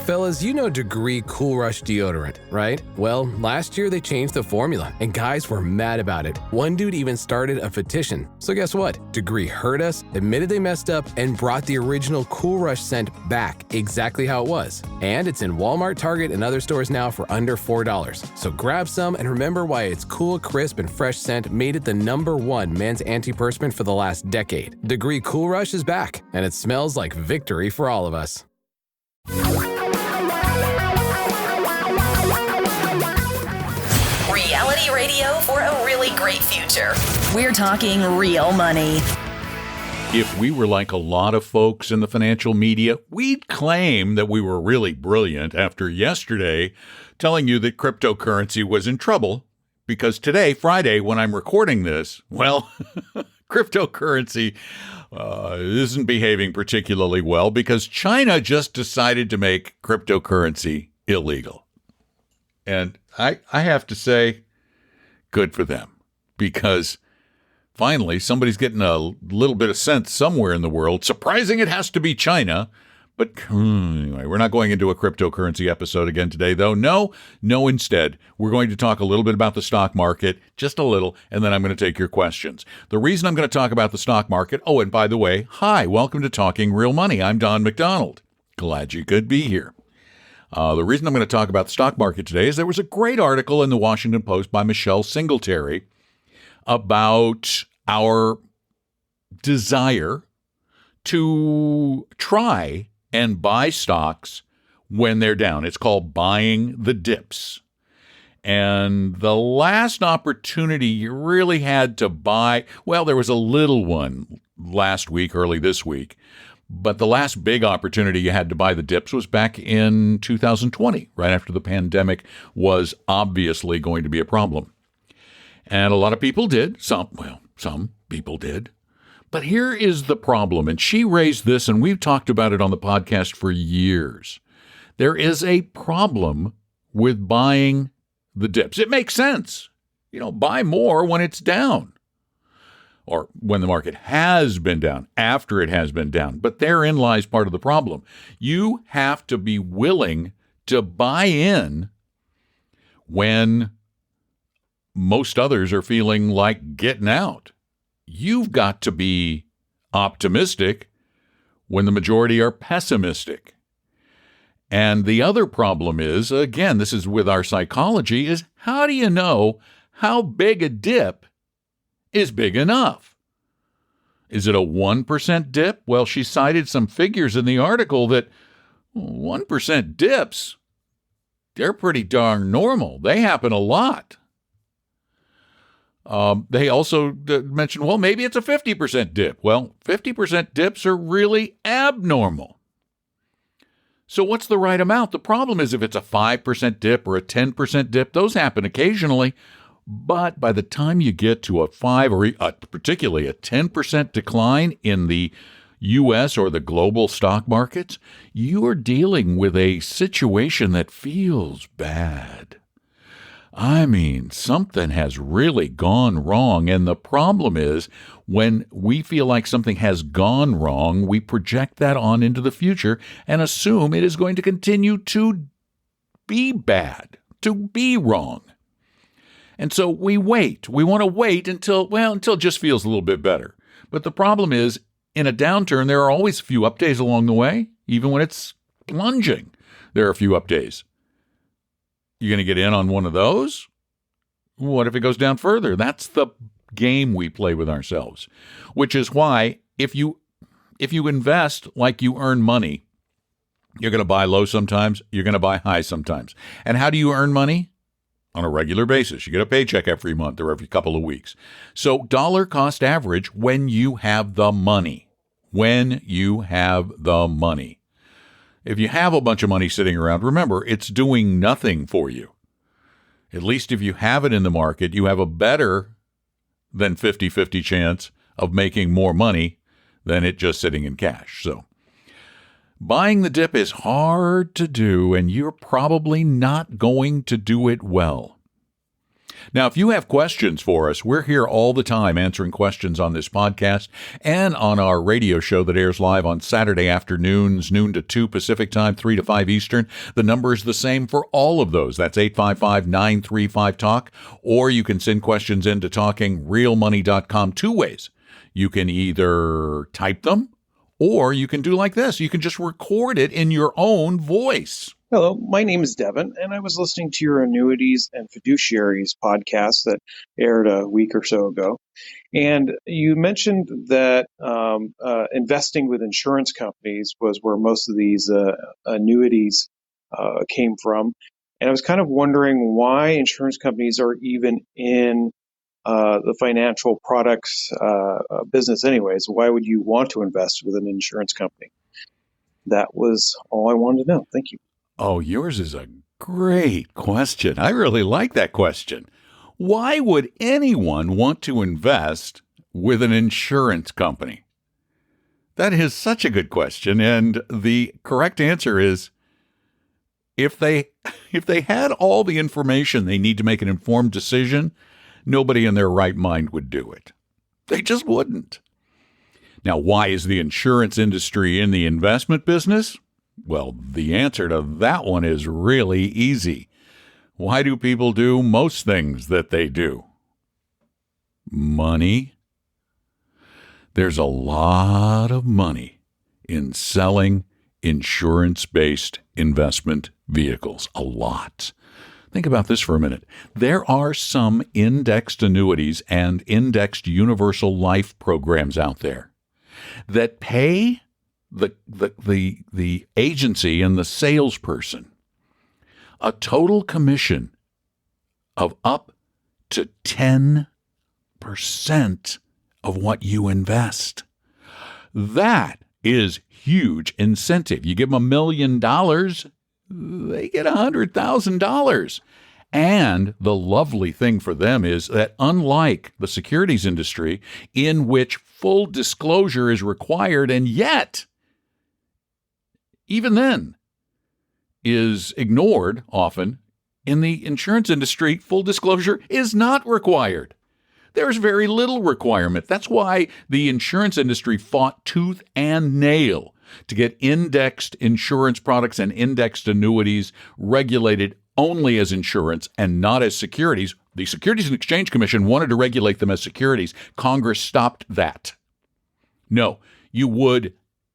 Fellas, you know Degree Cool Rush deodorant, right? Well, last year they changed the formula, and guys were mad about it. One dude even started a petition. So guess what? Degree heard us, admitted they messed up, and brought the original Cool Rush scent back exactly how it was. And it's in Walmart, Target, and other stores now for under $4. So grab some and remember why its cool, crisp, and fresh scent made it the #1 men's antiperspirant for the last decade. Degree Cool Rush is back, and it smells like victory for all of us. Reality radio for a really great future. We're talking real money. If we were like a lot of folks in the financial media, we'd claim that we were really brilliant after yesterday telling you that cryptocurrency was in trouble because today, Friday, when I'm recording this, well, cryptocurrency isn't behaving particularly well because China just decided to make cryptocurrency illegal. And I have to say, good for them, because finally somebody's getting a little bit of sense somewhere in the world. Surprising it has to be China. But anyway, we're not going into a cryptocurrency episode again today, though. No, instead, we're going to talk a little bit about the stock market, just a little, and then I'm going to take your questions. The reason I'm going to talk about the stock market, oh, and by the way, hi, welcome to Talking Real Money. I'm Don McDonald. Glad you could be here. The reason I'm going to talk about the stock market today is there was a great article in the Washington Post by Michelle Singletary about our desire to try and buy stocks when they're down. It's called buying the dips. And the last opportunity you really had to buy, well, there was a little one last week, early this week, but the last big opportunity you had to buy the dips was back in 2020, right after the pandemic was obviously going to be a problem. And a lot of people did. Some people did. But here is the problem, and she raised this, and we've talked about it on the podcast for years. There is a problem with buying the dips. It makes sense. Buy more when it's down, or when the market has been down, after it has been down. But therein lies part of the problem. You have to be willing to buy in when most others are feeling like getting out. You've got to be optimistic when the majority are pessimistic. And the other problem is, again, this is with our psychology, is how do you know how big a dip is big enough? Is it a 1% dip? Well, she cited some figures in the article that 1% dips, they're pretty darn normal. They happen a lot. They also mentioned, well, maybe it's a 50% dip. Well, 50% dips are really abnormal. So what's the right amount? The problem is if it's a 5% dip or a 10% dip, those happen occasionally. But by the time you get to a 5 or particularly a 10% decline in the U.S. or the global stock markets, you are dealing with a situation that feels bad. I mean, something has really gone wrong. And the problem is when we feel like something has gone wrong, we project that on into the future and assume it is going to continue to be bad, to be wrong. And so we wait. We want to wait until it just feels a little bit better. But the problem is, in a downturn, there are always a few up days along the way. Even when it's plunging, there are a few up days. You going to get in on one of those? What if it goes down further? That's the game we play with ourselves, which is why if you invest like you earn money, you're going to buy low sometimes, you're going to buy high sometimes. And how do you earn money? On a regular basis. You get a paycheck every month or every couple of weeks. So dollar cost average when you have the money. When you have the money. If you have a bunch of money sitting around, remember, it's doing nothing for you. At least if you have it in the market, you have a better than 50-50 chance of making more money than it just sitting in cash. So buying the dip is hard to do, and you're probably not going to do it well. Now, if you have questions for us, we're here all the time answering questions on this podcast and on our radio show that airs live on Saturday afternoons, noon to 2 Pacific time, 3 to 5 Eastern. The number is the same for all of those. That's 855-935-TALK. Or you can send questions in to talkingrealmoney.com two ways. You can either type them, or you can do like this. You can just record it in your own voice. Hello, my name is Devin, and I was listening to your Annuities and Fiduciaries podcast that aired a week or so ago. And you mentioned that investing with insurance companies was where most of these annuities came from. And I was kind of wondering why insurance companies are even in the financial products business anyways. Why would you want to invest with an insurance company? That was all I wanted to know. Thank you. Oh, yours is a great question. I really like that question. Why would anyone want to invest with an insurance company? That is such a good question. And the correct answer is if they had all the information they need to make an informed decision, nobody in their right mind would do it. They just wouldn't. Now, why is the insurance industry in the investment business? Well, the answer to that one is really easy. Why do people do most things that they do? Money. There's a lot of money in selling insurance-based investment vehicles. A lot. Think about this for a minute. There are some indexed annuities and indexed universal life programs out there that pay the agency and the salesperson a total commission of up to 10% of what you invest. That is huge incentive. You give them $1 million, they get $100,000. And the lovely thing for them is that unlike the securities industry, in which full disclosure is required, and yet, even then, is ignored often, in the insurance industry, full disclosure is not required. There's very little requirement. That's why the insurance industry fought tooth and nail to get indexed insurance products and indexed annuities regulated only as insurance and not as securities. The Securities and Exchange Commission wanted to regulate them as securities. Congress stopped that. No, you would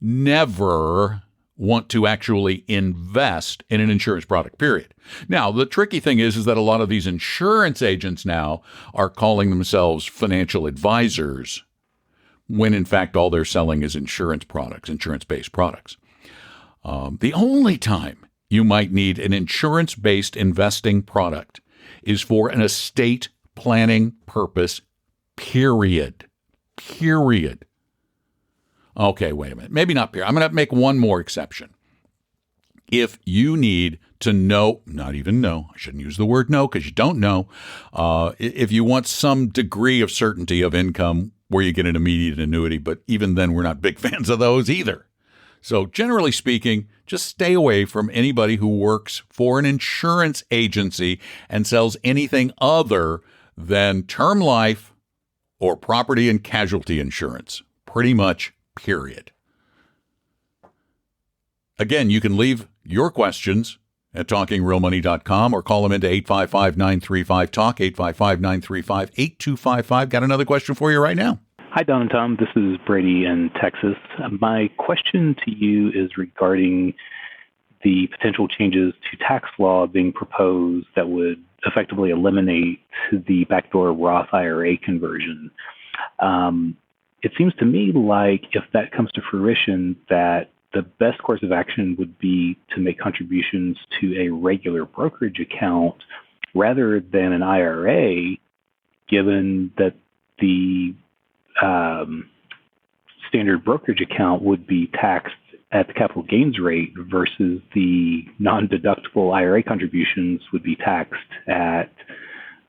never want to actually invest in an insurance product, period. Now, the tricky thing is that a lot of these insurance agents now are calling themselves financial advisors when, in fact, all they're selling is insurance products, insurance-based products. The only time you might need an insurance-based investing product is for an estate planning purpose, period. Period. Okay, wait a minute. Maybe not period. I'm going to make one more exception. If you need to know, not even know, I shouldn't use the word know because you don't know. If you want some degree of certainty of income where you get an immediate annuity, but even then we're not big fans of those either. So generally speaking, just stay away from anybody who works for an insurance agency and sells anything other than term life or property and casualty insurance. Pretty much, period. Again, you can leave your questions at talkingrealmoney.com or call them into 855-935-TALK, 855-935-8255. Got another question for you right now. Hi, Don and Tom. This is Brady in Texas. My question to you is regarding the potential changes to tax law being proposed that would effectively eliminate the backdoor Roth IRA conversion. It seems to me like if that comes to fruition, that the best course of action would be to make contributions to a regular brokerage account rather than an IRA, given that the standard brokerage account would be taxed at the capital gains rate versus the non-deductible IRA contributions would be taxed at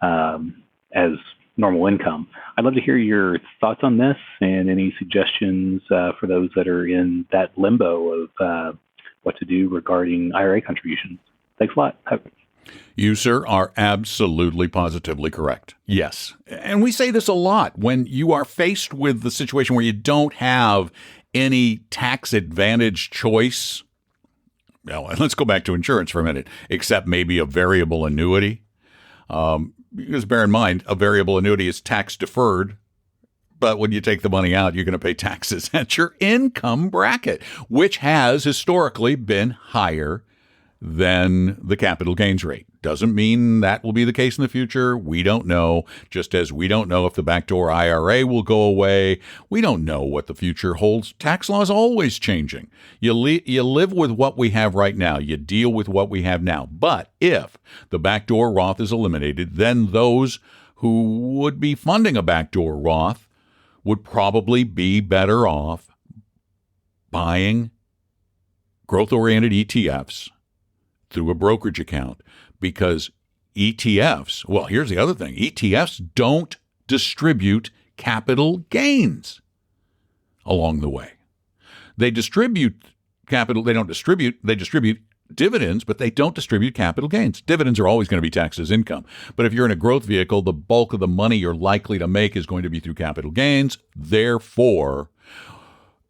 as normal income. I'd love to hear your thoughts on this and any suggestions for those that are in that limbo of what to do regarding IRA contributions. Thanks a lot. You, sir, are absolutely positively correct. Yes. And we say this a lot when you are faced with the situation where you don't have any tax advantage choice. Well, let's go back to insurance for a minute, except maybe a variable annuity. Because bear in mind, a variable annuity is tax deferred. But when you take the money out, you're going to pay taxes at your income bracket, which has historically been higher than the capital gains rate. Doesn't mean that will be the case in the future. We don't know, just as we don't know if the backdoor IRA will go away. We don't know what the future holds. Tax law is always changing. You live with what we have right now. You deal with what we have now. But if the backdoor Roth is eliminated, then those who would be funding a backdoor Roth would probably be better off buying growth-oriented ETFs through a brokerage account, because ETFs, well, here's the other thing. ETFs don't distribute capital gains along the way. They distribute capital. They distribute dividends, but they don't distribute capital gains. Dividends are always going to be taxed as income. But if you're in a growth vehicle, the bulk of the money you're likely to make is going to be through capital gains. Therefore,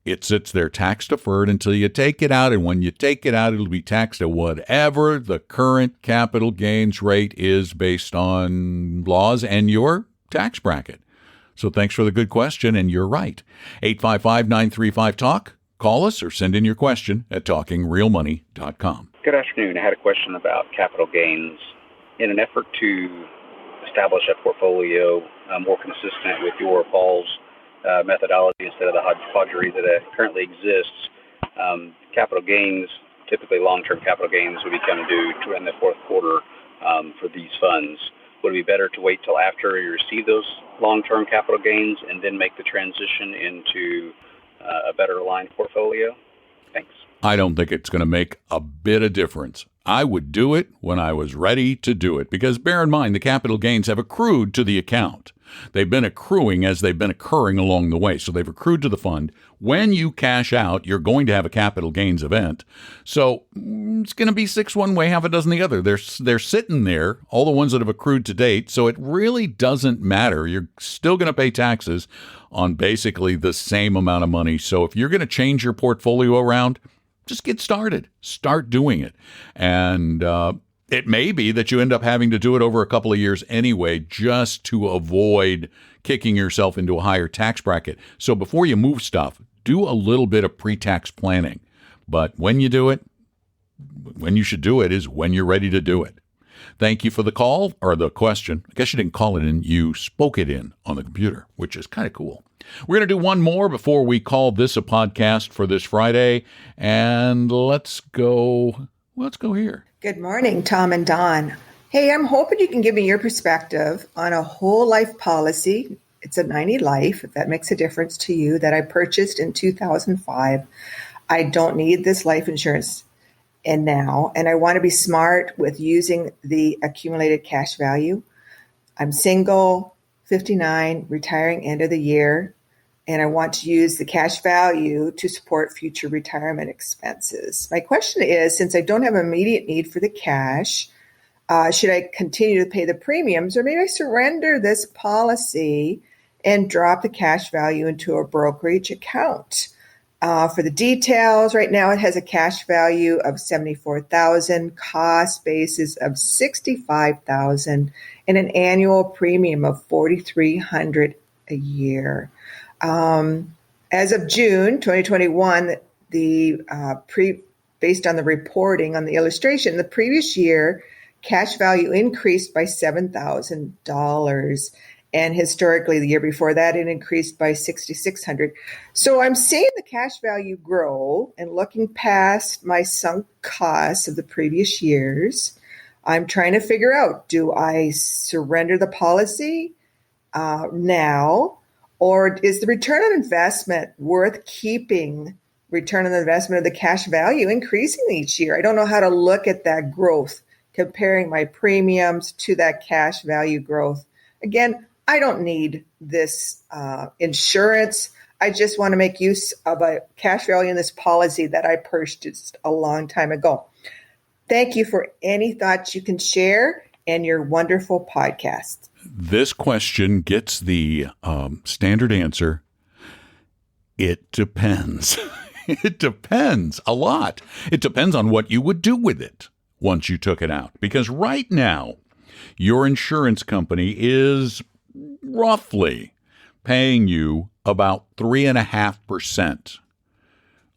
it sits there tax deferred until you take it out. And when you take it out, it'll be taxed at whatever the current capital gains rate is based on laws and your tax bracket. So thanks for the good question. And you're right. 855-935-TALK. Call us or send in your question at talkingrealmoney.com. Good afternoon. I had a question about capital gains. In an effort to establish a portfolio more consistent with your Paul's methodology instead of the hodgepodgery that currently exists, capital gains, typically long-term capital gains, would become due in the fourth quarter for these funds. Would it be better to wait till after you receive those long-term capital gains and then make the transition into a better aligned portfolio? Thanks. I don't think it's going to make a bit of difference. I would do it when I was ready to do it, because bear in mind, the capital gains have accrued to the account. They've been accruing as they've been occurring along the way. So they've accrued to the fund. When you cash out, you're going to have a capital gains event. So it's going to be 6 one way, half a dozen the other. They're sitting there, all the ones that have accrued to date. So it really doesn't matter. You're still going to pay taxes on basically the same amount of money. So if you're going to change your portfolio around, just get started. Start doing it. And it may be that you end up having to do it over a couple of years anyway, just to avoid kicking yourself into a higher tax bracket. So before you move stuff, do a little bit of pre-tax planning. But when you do it, when you should do it is when you're ready to do it. Thank you for the call or the question. I guess you didn't call it in, you spoke it in on the computer, which is kind of cool. We're going to do one more before we call this a podcast for this Friday. And let's go here. Good morning, Tom and Don. Hey, I'm hoping you can give me your perspective on a whole life policy. It's a 90 life, if that makes a difference to you, that I purchased in 2005. I don't need this life insurance and I want to be smart with using the accumulated cash value. I'm single, 59, retiring end of the year, and I want to use the cash value to support future retirement expenses. My question is, since I don't have an immediate need for the cash, should I continue to pay the premiums, or maybe I surrender this policy and drop the cash value into a brokerage account? For the details, right now it has a cash value of $74,000, cost basis of $65,000, and an annual premium of $4,300 a year. As of June 2021, based on the reporting on the illustration, the previous year cash value increased by $7,000. And historically, the year before that, it increased by $6,600. So I'm seeing the cash value grow, and looking past my sunk costs of the previous years, I'm trying to figure out, do I surrender the policy now, or is the return on investment worth keeping? Return on investment of the cash value increasing each year. I don't know how to look at that growth, comparing my premiums to that cash value growth. Again, I don't need this insurance. I just want to make use of a cash value in this policy that I purchased a long time ago. Thank you for any thoughts you can share and your wonderful podcast. This question gets the standard answer. It depends. It depends a lot. It depends on what you would do with it once you took it out. Because right now, your insurance company is roughly paying you about 3.5%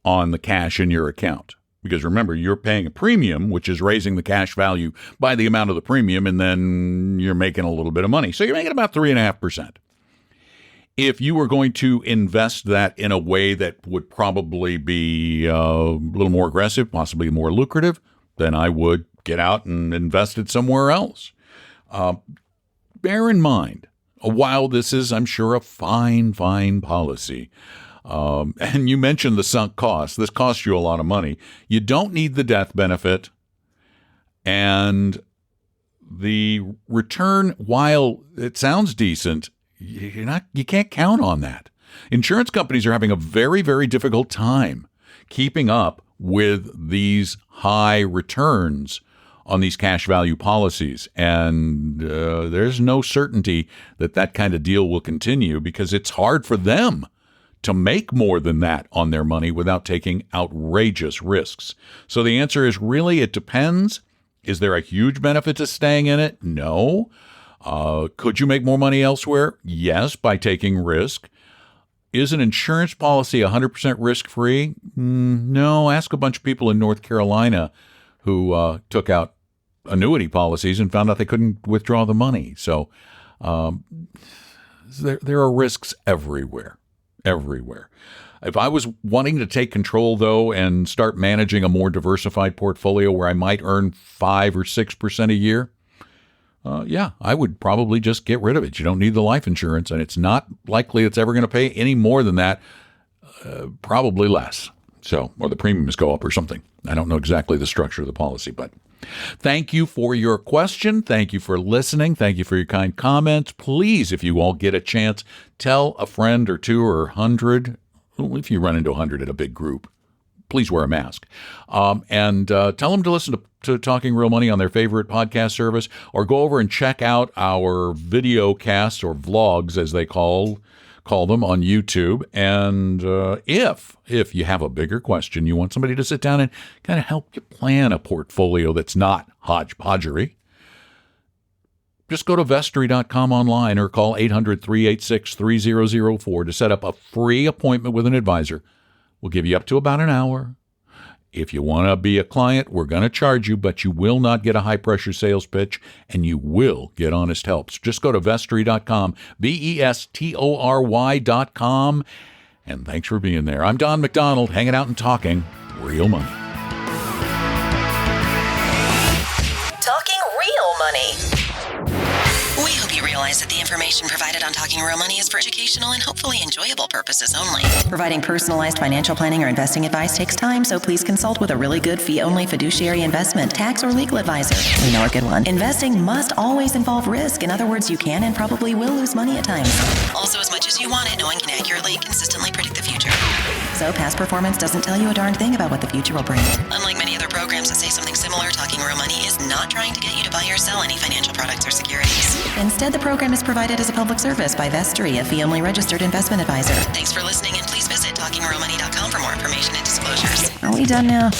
on the cash in your account. Because remember, you're paying a premium, which is raising the cash value by the amount of the premium, and then you're making a little bit of money. So you're making about 3.5%. If you were going to invest that in a way that would probably be a little more aggressive, possibly more lucrative, then I would get out and invest it somewhere else. Bear in mind, while this is, I'm sure, a fine policy, and you mentioned the sunk cost. This costs you a lot of money. You don't need the death benefit, and the return, while it sounds decent, you can't count on that. Insurance companies are having a very, very difficult time keeping up with these high returns on these cash value policies. And there's no certainty that that kind of deal will continue because it's hard for them to make more than that on their money without taking outrageous risks. So the answer is really, it depends. Is there a huge benefit to staying in it? No. Could you make more money elsewhere? Yes, by taking risk. Is an insurance policy 100% risk-free? No. Ask a bunch of people in North Carolina who took out annuity policies and found out they couldn't withdraw the money. So there are risks everywhere. If I was wanting to take control, though, and start managing a more diversified portfolio where I might earn 5 or 6% a year, I would probably just get rid of it. You don't need the life insurance, and it's not likely it's ever going to pay any more than that, probably less. So, or the premiums go up or something. I don't know exactly the structure of the policy, but thank you for your question. Thank you for listening. Thank you for your kind comments. Please, if you all get a chance, tell a friend or two or 100. Well, if you run into 100 at a big group, please wear a mask. And tell them to listen to Talking Real Money on their favorite podcast service, or go over and check out our video casts, or vlogs as they call them, on YouTube. And if you have a bigger question, you want somebody to sit down and kind of help you plan a portfolio that's not hodgepodgery, just go to Vestory.com online or call 800-386-3004 to set up a free appointment with an advisor. We'll give you up to about an hour. If you want to be a client, we're going to charge you, but you will not get a high-pressure sales pitch, and you will get honest help. So just go to Vestory.com, Vestory.com, and thanks for being there. I'm Don McDonald, hanging out and talking real money. Talking Real Money. We hope you realize that the information provided on Talking Real Money is for educational and hopefully enjoyable purposes only. Providing personalized financial planning or investing advice takes time, so please consult with a really good fee-only fiduciary investment, tax, or legal advisor. We know a good one. Investing must always involve risk. In other words, you can and probably will lose money at times. Also, as much as you want it, no one can accurately, consistently predict the future. So past performance doesn't tell you a darn thing about what the future will bring. Unlike many other programs that say something similar, Talking Real Money is not trying to get you to buy or sell any financial products or securities. Instead, the program is provided as a public service by Vestory, a fee-only registered investment advisor. Thanks for listening, and please visit TalkingRealMoney.com for more information and disclosures. Are we done now?